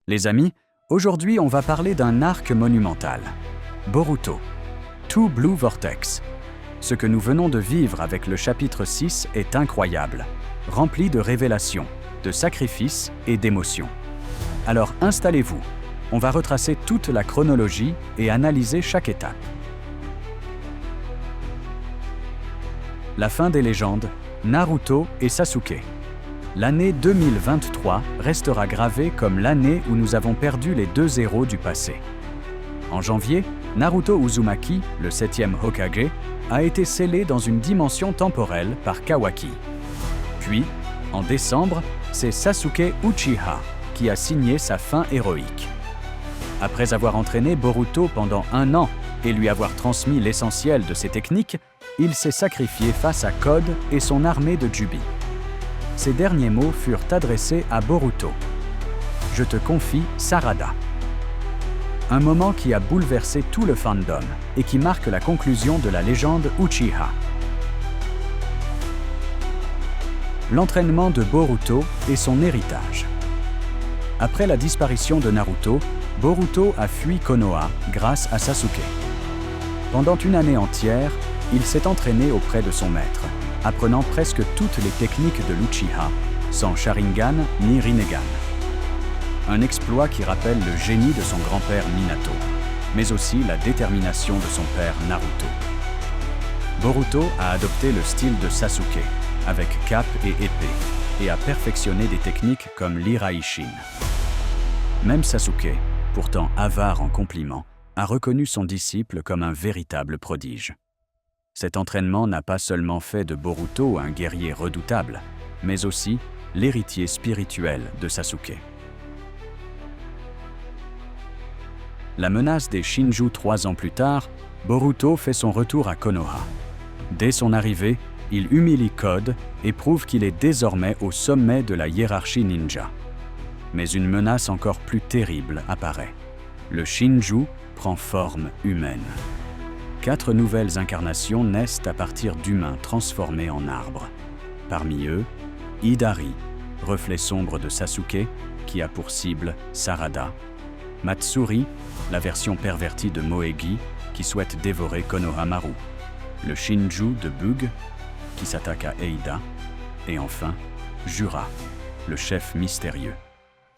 Les amis, aujourd'hui on va parler d'un arc monumental. Boruto. Two Blue Vortex. Ce que nous venons de vivre avec le chapitre 6 est incroyable, rempli de révélations, de sacrifices et d'émotions. Alors installez-vous, on va retracer toute la chronologie et analyser chaque étape. La fin des légendes, Naruto et Sasuke. L'année 2023 restera gravée comme l'année où nous avons perdu les deux héros du passé. En janvier, Naruto Uzumaki, le 7e Hokage, a été scellé dans une dimension temporelle par Kawaki. Puis, en décembre, c'est Sasuke Uchiha qui a signé sa fin héroïque. Après avoir entraîné Boruto pendant 1 an et lui avoir transmis l'essentiel de ses techniques, il s'est sacrifié face à Code et son armée de Jubi. Ces derniers mots furent adressés à Boruto. « Je te confie Sarada ». Un moment qui a bouleversé tout le fandom et qui marque la conclusion de la légende Uchiha. L'entraînement de Boruto et son héritage. Après la disparition de Naruto, Boruto a fui Konoha grâce à Sasuke. Pendant une année entière, il s'est entraîné auprès de son maître, apprenant presque toutes les techniques de l'Uchiha, sans Sharingan ni Rinnegan. Un exploit qui rappelle le génie de son grand-père Minato, mais aussi la détermination de son père Naruto. Boruto a adopté le style de Sasuke, avec cape et épée, et a perfectionné des techniques comme l'Iraishin. Même Sasuke, pourtant avare en compliments, a reconnu son disciple comme un véritable prodige. Cet entraînement n'a pas seulement fait de Boruto un guerrier redoutable, mais aussi l'héritier spirituel de Sasuke. La menace des Shinju 3 ans plus tard, Boruto fait son retour à Konoha. Dès son arrivée, il humilie Code et prouve qu'il est désormais au sommet de la hiérarchie ninja. Mais une menace encore plus terrible apparaît. Le Shinju prend forme humaine. 4 nouvelles incarnations naissent à partir d'humains transformés en arbres. Parmi eux, Hidari, reflet sombre de Sasuke, qui a pour cible Sarada. Matsuri, la version pervertie de Moegi, qui souhaite dévorer Konohamaru. Le Shinju de Bug, qui s'attaque à Eida. Et enfin, Jura, le chef mystérieux,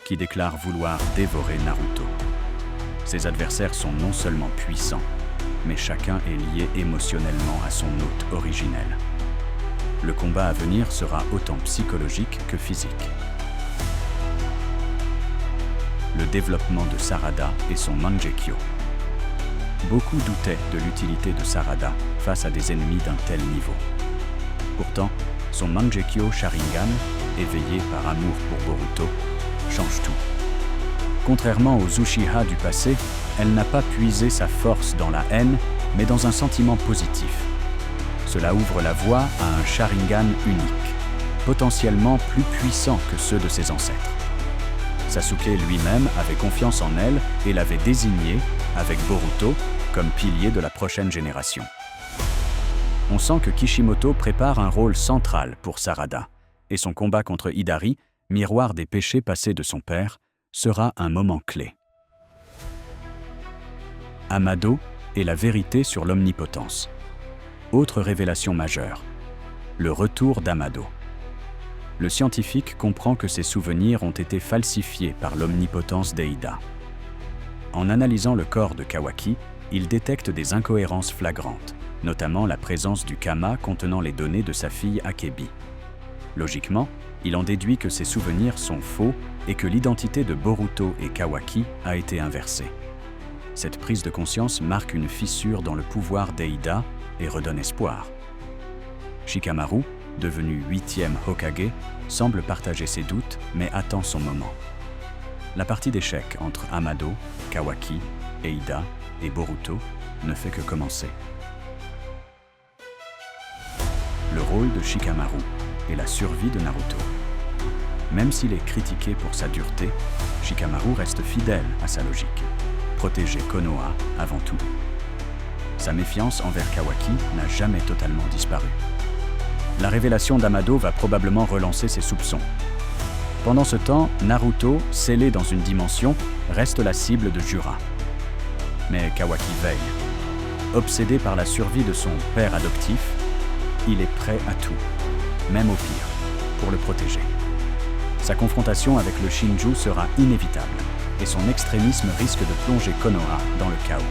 qui déclare vouloir dévorer Naruto. Ses adversaires sont non seulement puissants, mais chacun est lié émotionnellement à son hôte originel. Le combat à venir sera autant psychologique que physique. Le développement de Sarada et son Mangekyo. Beaucoup doutaient de l'utilité de Sarada face à des ennemis d'un tel niveau. Pourtant, son Mangekyo Sharingan, éveillé par amour pour Boruto, change tout. Contrairement aux Uchiha du passé, elle n'a pas puisé sa force dans la haine, mais dans un sentiment positif. Cela ouvre la voie à un Sharingan unique, potentiellement plus puissant que ceux de ses ancêtres. Sasuke lui-même avait confiance en elle et l'avait désignée, avec Boruto, comme pilier de la prochaine génération. On sent que Kishimoto prépare un rôle central pour Sarada, et son combat contre Hidari, miroir des péchés passés de son père, sera un moment clé. Amado et la vérité sur l'omnipotence. Autre révélation majeure, le retour d'Amado. Le scientifique comprend que ses souvenirs ont été falsifiés par l'omnipotence d'Eida. En analysant le corps de Kawaki, il détecte des incohérences flagrantes, notamment la présence du Kama contenant les données de sa fille Akebi. Logiquement, il en déduit que ses souvenirs sont faux et que l'identité de Boruto et Kawaki a été inversée. Cette prise de conscience marque une fissure dans le pouvoir d'Eida et redonne espoir. Shikamaru, devenu 8e Hokage, semble partager ses doutes mais attend son moment. La partie d'échecs entre Amado, Kawaki, Eida et Boruto ne fait que commencer. Le rôle de Shikamaru est la survie de Naruto. Même s'il est critiqué pour sa dureté, Shikamaru reste fidèle à sa logique. Protéger Konoha avant tout. Sa méfiance envers Kawaki n'a jamais totalement disparu. La révélation d'Amado va probablement relancer ses soupçons. Pendant ce temps, Naruto, scellé dans une dimension, reste la cible de Jura. Mais Kawaki veille. Obsédé par la survie de son père adoptif, il est prêt à tout, même au pire, pour le protéger. Sa confrontation avec le Shinju sera inévitable, et son extrémisme risque de plonger Konoha dans le chaos.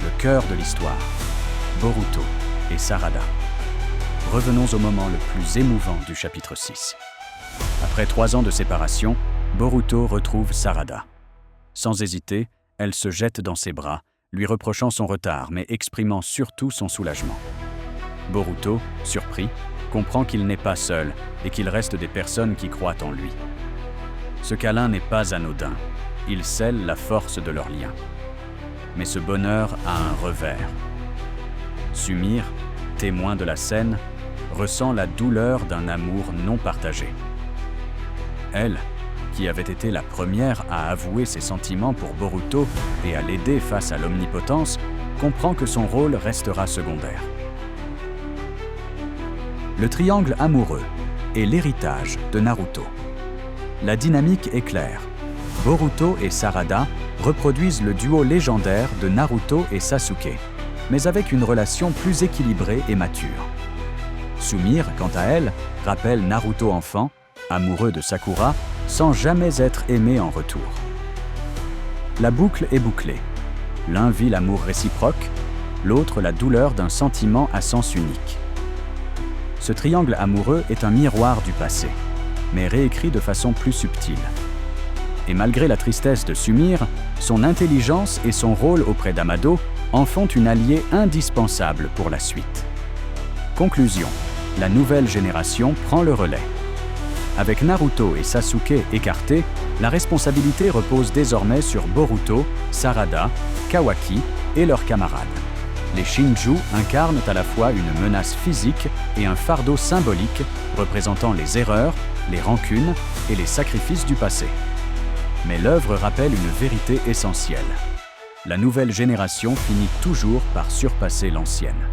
Le cœur de l'histoire, Boruto et Sarada. Revenons au moment le plus émouvant du chapitre 6. Après 3 ans de séparation, Boruto retrouve Sarada. Sans hésiter, elle se jette dans ses bras, lui reprochant son retard, mais exprimant surtout son soulagement. Boruto, surpris, comprend qu'il n'est pas seul et qu'il reste des personnes qui croient en lui. Ce câlin n'est pas anodin, il scelle la force de leur lien. Mais ce bonheur a un revers. Sumire, témoin de la scène, ressent la douleur d'un amour non partagé. Elle, qui avait été la première à avouer ses sentiments pour Boruto et à l'aider face à l'omnipotence, comprend que son rôle restera secondaire. Le triangle amoureux est l'héritage de Naruto. La dynamique est claire. Boruto et Sarada reproduisent le duo légendaire de Naruto et Sasuke, mais avec une relation plus équilibrée et mature. Sumire, quant à elle, rappelle Naruto enfant, amoureux de Sakura, sans jamais être aimé en retour. La boucle est bouclée. L'un vit l'amour réciproque, l'autre la douleur d'un sentiment à sens unique. Ce triangle amoureux est un miroir du passé, mais réécrit de façon plus subtile. Et malgré la tristesse de Sumire, son intelligence et son rôle auprès d'Amado en font une alliée indispensable pour la suite. Conclusion, la nouvelle génération prend le relais. Avec Naruto et Sasuke écartés, la responsabilité repose désormais sur Boruto, Sarada, Kawaki et leurs camarades. Les Shinju incarnent à la fois une menace physique et un fardeau symbolique représentant les erreurs, les rancunes et les sacrifices du passé. Mais l'œuvre rappelle une vérité essentielle. La nouvelle génération finit toujours par surpasser l'ancienne.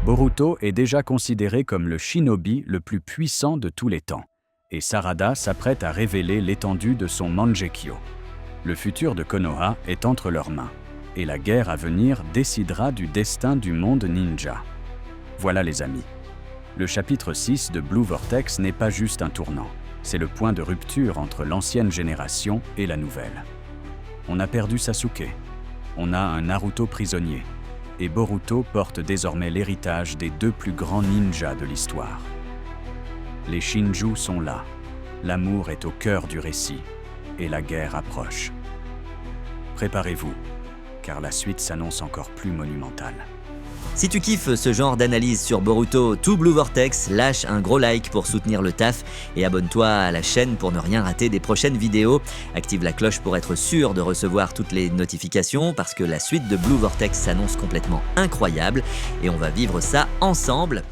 Boruto est déjà considéré comme le shinobi le plus puissant de tous les temps, et Sarada s'apprête à révéler l'étendue de son Mangekyo. Le futur de Konoha est entre leurs mains, et la guerre à venir décidera du destin du monde ninja. Voilà les amis. Le chapitre 6 de Blue Vortex n'est pas juste un tournant, c'est le point de rupture entre l'ancienne génération et la nouvelle. On a perdu Sasuke, on a un Naruto prisonnier, et Boruto porte désormais l'héritage des 2 plus grands ninjas de l'histoire. Les Shinju sont là, l'amour est au cœur du récit, et la guerre approche. Préparez-vous, car la suite s'annonce encore plus monumentale. Si tu kiffes ce genre d'analyse sur Boruto tout Blue Vortex, lâche un gros like pour soutenir le taf et abonne-toi à la chaîne pour ne rien rater des prochaines vidéos. Active la cloche pour être sûr de recevoir toutes les notifications parce que la suite de Blue Vortex s'annonce complètement incroyable et on va vivre ça ensemble.